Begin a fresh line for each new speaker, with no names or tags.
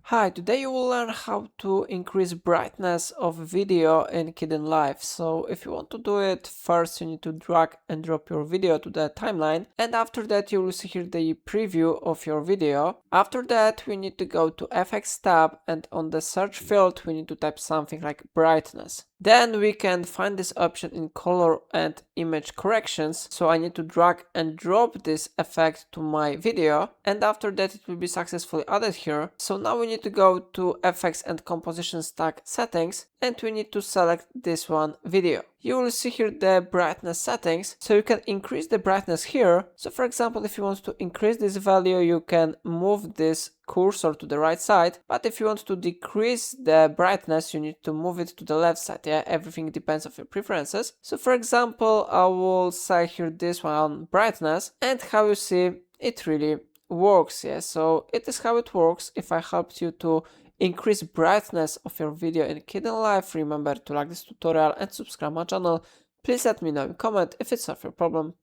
Hi, today you will learn how to increase brightness of video in Kdenlive. So if you want to do it, first you need to drag and drop your video to the timeline, and after that you will see here the preview of your video. After that we need to go to Effects tab, and on the search field we need to type something like brightness. Then we can find this option in color and image corrections. So I need to drag and drop this effect to my video, and after that it will be successfully added here. So now we need to go to effects and composition stack settings, and we need to select this one, video. You will see here the brightness settings, so you can increase the brightness here. So for example, if you want to increase this value, you can move this cursor to the right side, but if you want to decrease the brightness, you need to move it to the left side. Yeah, everything depends on your preferences. So for example, I will say here this one, brightness, and how you see it really works. Yeah, so it is how it works. If I helped you to increase brightness of your video in Kdenlive, remember to like this tutorial and subscribe my channel. Please let me know in comment if it's not your problem.